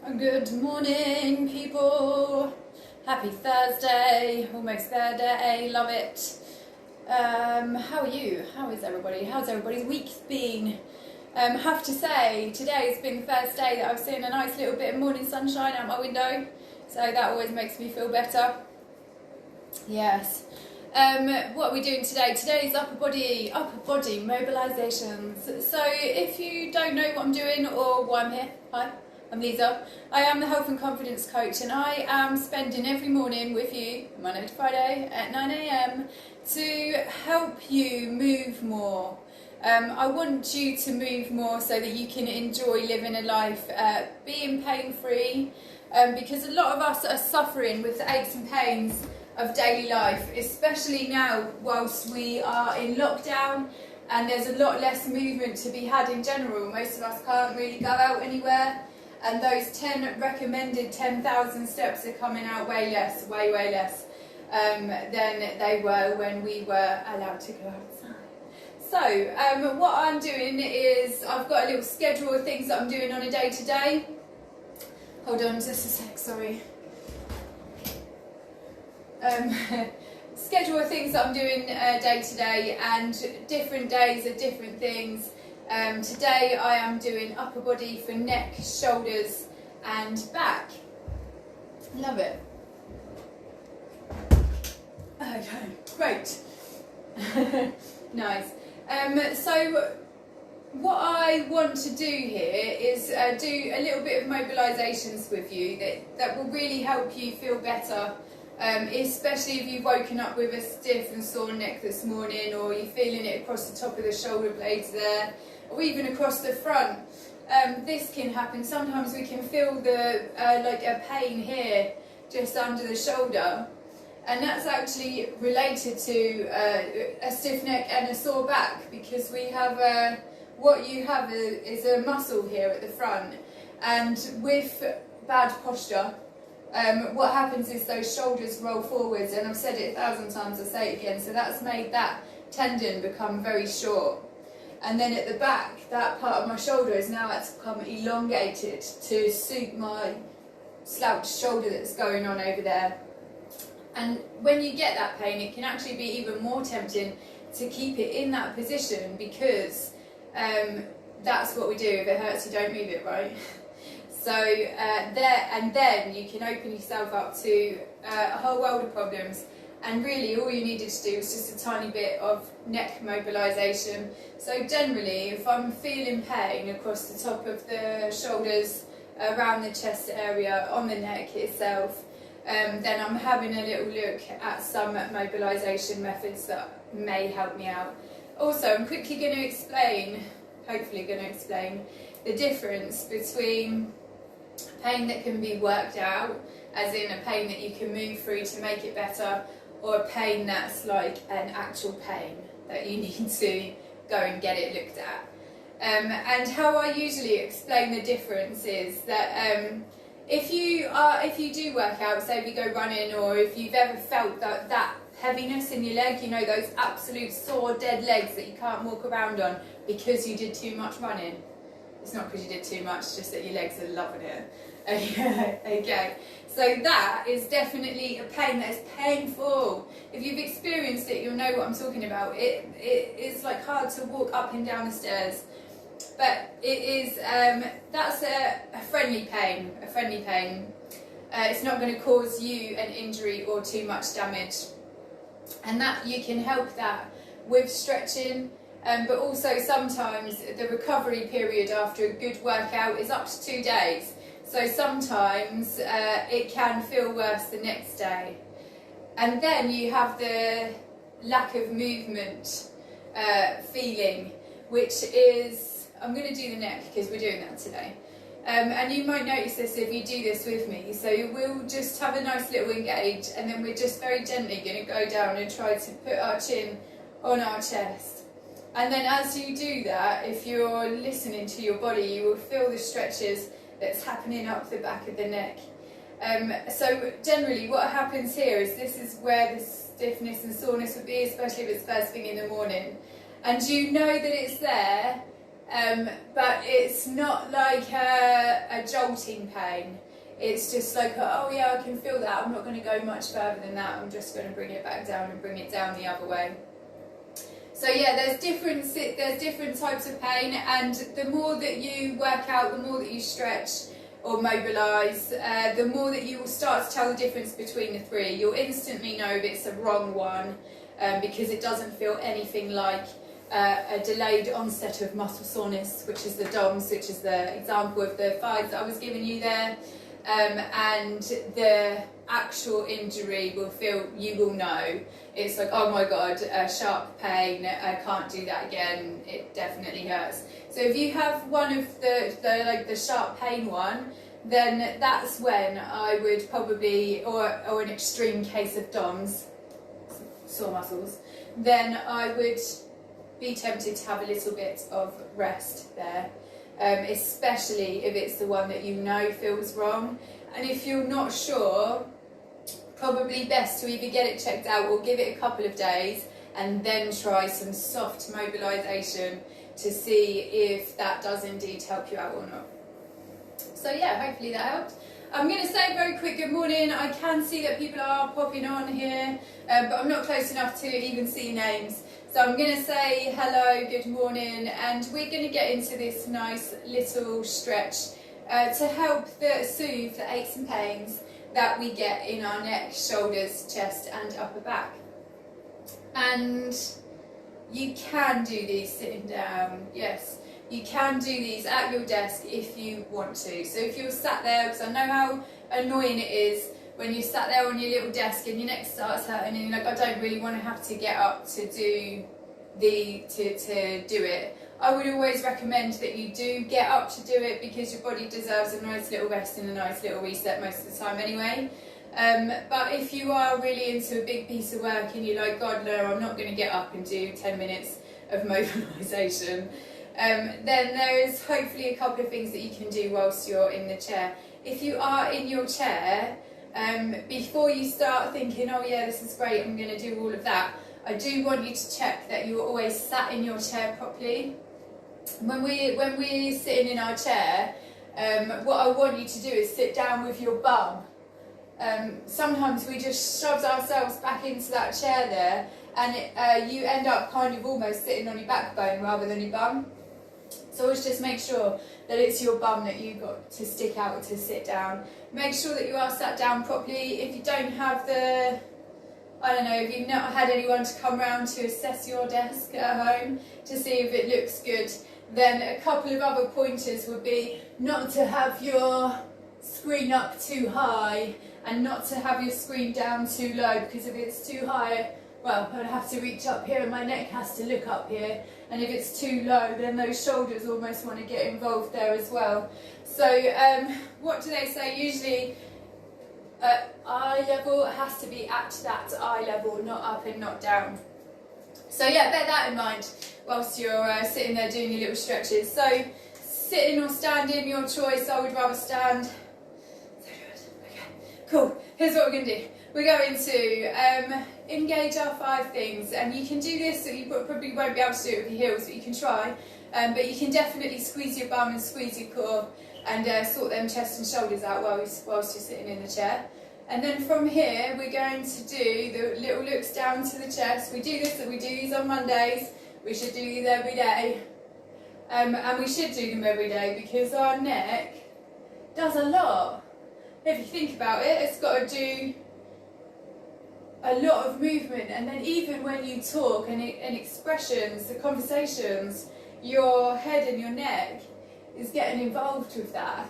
Good morning, people. Happy Thursday, almost there day, love it. How are you? How is everybody? How's everybody's week been? Have to say, today's been the first day that I've seen a nice little bit of morning sunshine out my window, so that always makes me feel better. Yes. What are we doing today? Today's upper body mobilisations. So if you don't know what I'm doing or why I'm here, hi. I'm Lisa. I am the Health and Confidence Coach, and I am spending every morning with you, Monday to Friday at 9 a.m, to help you move more. I want you to move more so that you can enjoy living a life being pain-free, because a lot of us are suffering with the aches and pains of daily life, especially now whilst we are in lockdown and there's a lot less movement to be had in general. Most of us can't really go out anywhere. And those 10 recommended 10,000 steps are coming out way less than they were when we were allowed to go outside. So what I'm doing is I've got a little schedule of things that I'm doing on a day-to-day. Hold on just a sec, sorry. Schedule of things that I'm doing day-to-day, and different days are different things. Today I am doing upper body for neck, shoulders and back. Love it. Okay, great. Nice. So what I want to do here is do a little bit of mobilisations with you that will really help you feel better, especially if you've woken up with a stiff and sore neck this morning, or you're feeling it across the top of the shoulder blades there, or even across the front. This can happen. Sometimes we can feel like a pain here just under the shoulder, and that's actually related to a stiff neck and a sore back, because we have what you have is a muscle here at the front, and with bad posture, what happens is those shoulders roll forwards, and I've said it 1,000 times, I'll say it again, so that's made that tendon become very short. And then at the back, that part of my shoulder has now had to become elongated to suit my slouched shoulder that's going on over there. And when you get that pain, it can actually be even more tempting to keep it in that position, because that's what we do. If it hurts, you don't move it, right? So then you can open yourself up to a whole world of problems. And really all you needed to do was just a tiny bit of neck mobilisation. So generally, if I'm feeling pain across the top of the shoulders, around the chest area, on the neck itself, then I'm having a little look at some mobilisation methods that may help me out. Also, I'm quickly going to explain, hopefully going to explain, the difference between pain that can be worked out, as in a pain that you can move through to make it better, or a pain that's like an actual pain that you need to go and get it looked at. And how I usually explain the difference is that if you do work out, say if you go running, or if you've ever felt that heaviness in your leg, you know, those absolute sore dead legs that you can't walk around on because you did too much running. It's not because you did too much, it's just that your legs are loving it. Okay, so that is definitely a pain that is painful. If you've experienced it, you'll know what I'm talking about. It is like hard to walk up and down the stairs, but it is that's a friendly pain. It's not going to cause you an injury or too much damage, and that you can help that with stretching. But also sometimes the recovery period after a good workout is up to 2 days. So sometimes it can feel worse the next day. And then you have the lack of movement feeling, which is, I'm going to do the neck because we're doing that today. And you might notice this if you do this with me. So we'll just have a nice little engage, and then we're just very gently going to go down and try to put our chin on our chest. And then as you do that, if you're listening to your body, you will feel the stretches that's happening up the back of the neck. So generally what happens here is this is where the stiffness and soreness would be, especially if it's first thing in the morning. And you know that it's there, but it's not like a jolting pain. It's just like, oh yeah, I can feel that. I'm not going to go much further than that. I'm just going to bring it back down and bring it down the other way. So yeah, there's different types of pain, and the more that you work out, the more that you stretch or mobilise, the more that you will start to tell the difference between the three. You'll instantly know if it's a wrong one, because it doesn't feel anything like a delayed onset of muscle soreness, which is the DOMS, which is the example of the 5 that I was giving you there. And the actual injury you will know. It's like, oh my god, sharp pain, I can't do that again, it definitely hurts. So if you have one of the sharp pain one, then that's when I would probably, or an extreme case of DOMS, sore muscles, then I would be tempted to have a little bit of rest there. Especially if it's the one that you know feels wrong. And if you're not sure, probably best to either get it checked out or give it a couple of days and then try some soft mobilisation to see if that does indeed help you out or not. So yeah, hopefully that helped. I'm going to say a very quick good morning. I can see that people are popping on here, but I'm not close enough to even see names. So I'm going to say hello, good morning, and we're going to get into this nice little stretch to help soothe the aches and pains that we get in our neck, shoulders, chest and upper back. And you can do these sitting down, yes. You can do these at your desk if you want to. So if you're sat there, because I know how annoying it is when you're sat there on your little desk and your neck starts hurting and you're like, I don't really want to have to get up to do it. I would always recommend that you do get up to do it, because your body deserves a nice little rest and a nice little reset most of the time anyway. But if you are really into a big piece of work and you're like, God no, I'm not going to get up and do 10 minutes of mobilisation, then there is hopefully a couple of things that you can do whilst you're in the chair. If you are in your chair, before you start thinking, oh yeah, this is great, I'm going to do all of that, I do want you to check that you're always sat in your chair properly. When we're sitting in our chair, what I want you to do is sit down with your bum. Sometimes we just shove ourselves back into that chair there, and you end up kind of almost sitting on your backbone rather than your bum. So always just make sure that it's your bum that you've got to stick out to sit down. Make sure that you are sat down properly. If you don't have if you've not had anyone to come round to assess your desk at home to see if it looks good, then a couple of other pointers would be not to have your screen up too high and not to have your screen down too low, because if it's too high, well, I'd have to reach up here and my neck has to look up here, and if it's too low, then those shoulders almost want to get involved there as well. So what do they say? Usually eye level has to be at that eye level, not up and not down. So yeah, bear that in mind whilst you're sitting there doing your little stretches. So sitting or standing, your choice. I would rather stand. Okay, cool. Here's what we're going to do. We're going to engage our 5 things, and you can do this, so you probably won't be able to do it with your heels, but you can try. But you can definitely squeeze your bum and squeeze your core and sort them chest and shoulders out whilst you're sitting in the chair. And then from here, we're going to do the little looks down to the chest. We do these on Mondays. We should do these every day. And we should do them every day because our neck does a lot. If you think about it, it's got to do a lot of movement, and then even when you talk and expressions, the conversations, your head and your neck is getting involved with that.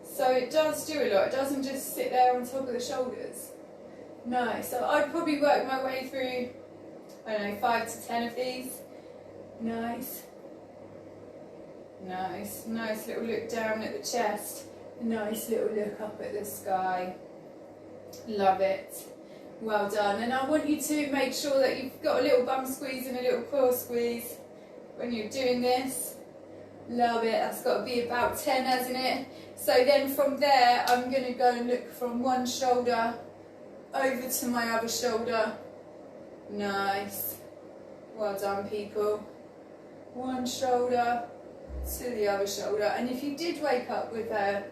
So it does do a lot. It doesn't just sit there on top of the shoulders. No, so I'd probably work my way through, I don't know, 5 to 10 of these. Nice. Nice. Nice little look down at the chest. Nice little look up at the sky. Love it. Well done. And I want you to make sure that you've got a little bum squeeze and a little core squeeze when you're doing this. Love it. That's got to be about 10, hasn't it? So then from there, I'm going to go and look from one shoulder over to my other shoulder. Nice. Well done, people. One shoulder to the other shoulder. And if you did wake up with a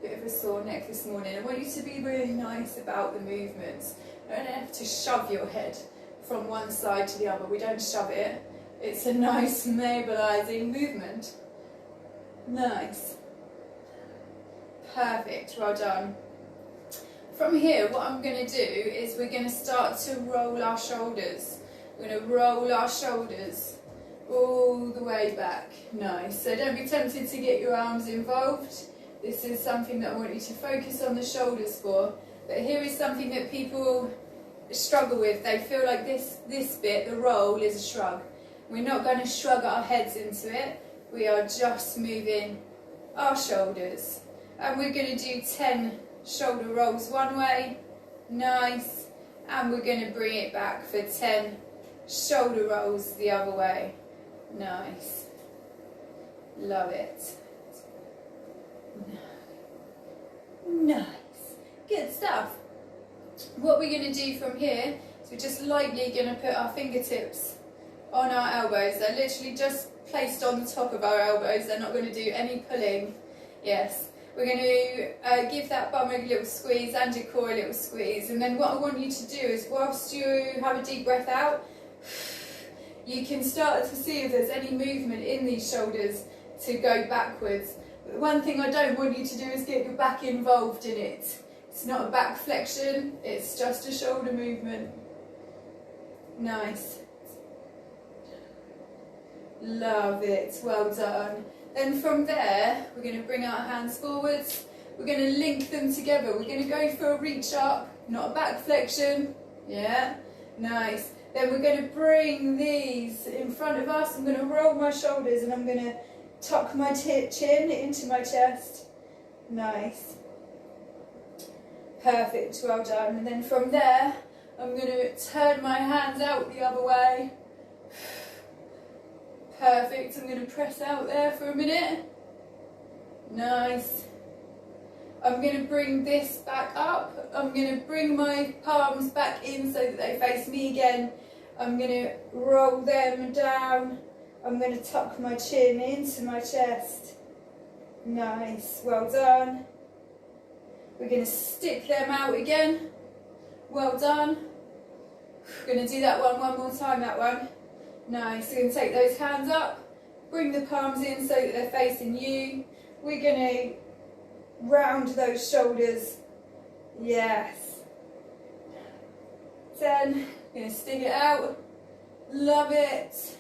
bit of a sore neck this morning, I want you to be really nice about the movements. You don't have to shove your head from one side to the other. We don't shove it. It's a nice mobilising movement. Nice. Perfect, well done. From here, what I'm going to do is we're going to start to roll our shoulders. We're going to roll our shoulders all the way back. Nice. So don't be tempted to get your arms involved. This is something that I want you to focus on the shoulders for. But here is something that people struggle with. They feel like this bit, the roll, is a shrug. We're not going to shrug our heads into it. We are just moving our shoulders. And we're going to do 10 shoulder rolls one way. Nice. And we're going to bring it back for 10 shoulder rolls the other way. Nice. Love it. Nice. Good stuff. What we're going to do from here is we're just lightly going to put our fingertips on our elbows. They're literally just placed on the top of our elbows. They're not going to do any pulling. Yes. We're going to give that bum a little squeeze and your core a little squeeze. And then what I want you to do is, whilst you have a deep breath out, you can start to see if there's any movement in these shoulders to go backwards. But the one thing I don't want you to do is get your back involved in it. It's not a back flexion, it's just a shoulder movement. Nice. Love it, well done. Then from there, we're going to bring our hands forwards. We're going to link them together. We're going to go for a reach up, not a back flexion. Yeah, nice. Then we're going to bring these in front of us. I'm going to roll my shoulders and I'm going to tuck my chin into my chest. Nice. Perfect, well done. And then from there, I'm going to turn my hands out the other way. Perfect, I'm going to press out there for a minute. Nice. I'm going to bring this back up. I'm going to bring my palms back in so that they face me again. I'm going to roll them down. I'm going to tuck my chin into my chest. Nice, well done. We're going to stick them out again. Well done. We're going to do that one more time, that one. Nice, we're going to take those hands up, bring the palms in so that they're facing you. We're going to round those shoulders. Yes. 10, going to stick it out. Love it.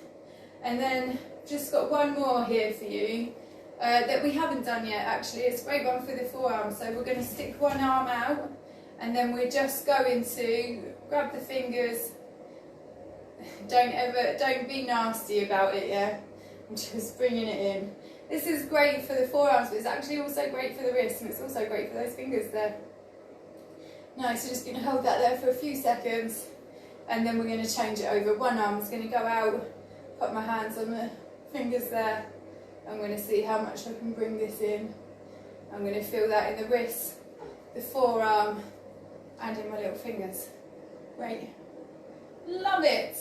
And then just got one more here for you that we haven't done yet actually. It's a great one for the forearm. So we're going to stick one arm out and then we're just going to grab the fingers. Don't be nasty about it, yeah? I'm just bringing it in. This is great for the forearms, but it's actually also great for the wrists, and it's also great for those fingers there. Nice, so just going to hold that there for a few seconds, and then we're going to change it over. One arm's going to go out, put my hands on the fingers there. I'm going to see how much I can bring this in. I'm going to feel that in the wrist, the forearm, and in my little fingers. Great. Love it.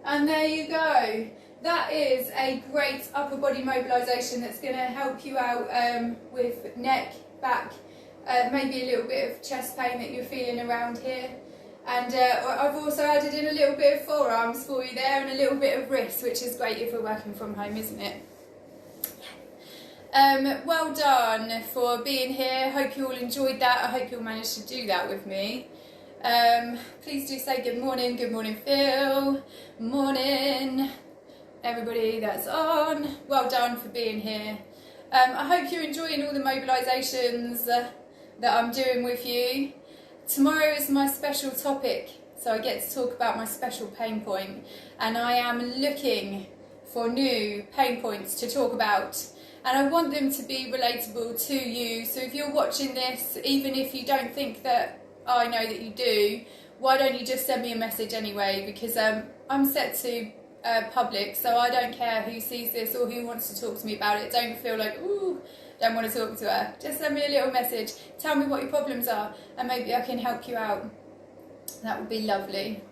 And there you go. That is a great upper body mobilisation that's going to help you out with neck, back, maybe a little bit of chest pain that you're feeling around here. And I've also added in a little bit of forearms for you there and a little bit of wrist, which is great if we're working from home, isn't it? Well done for being here. Hope you all enjoyed that. I hope you'll manage to do that with me. Please do say good morning Phil, morning everybody that's on. Well done for being here. I hope you're enjoying all the mobilisations that I'm doing with you. Tomorrow is my special topic, so I get to talk about my special pain point, and I am looking for new pain points to talk about, and I want them to be relatable to you. So if you're watching this, even if you don't think that I know that you do, why don't you just send me a message anyway, because I'm set to public, so I don't care who sees this or who wants to talk to me about it. Don't feel like, ooh, don't want to talk to her. Just send me a little message, tell me what your problems are, and maybe I can help you out. That would be lovely.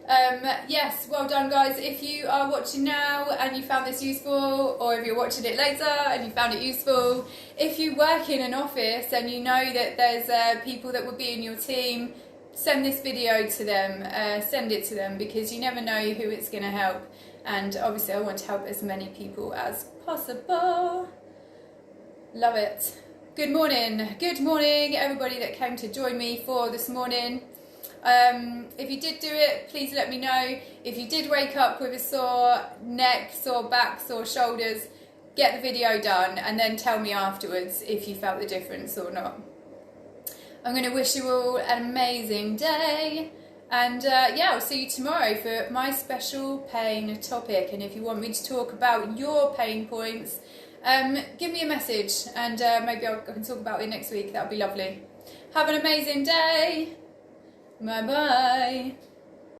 Yes, well done guys. If you are watching now and you found this useful, or if you're watching it later and you found it useful, if you work in an office and you know that there's people that will be in your team, send this video to them, send it to them, because you never know who it's going to help, and obviously I want to help as many people as possible. Love it. Good morning everybody that came to join me for this morning. If you did do it, please let me know. If you did wake up with a sore neck, sore back, sore shoulders, get the video done and then tell me afterwards if you felt the difference or not. I'm going to wish you all an amazing day, and yeah, I'll see you tomorrow for my special pain topic. And if you want me to talk about your pain points, give me a message, and maybe I can talk about it next week. That would be lovely. Have an amazing day. Bye bye.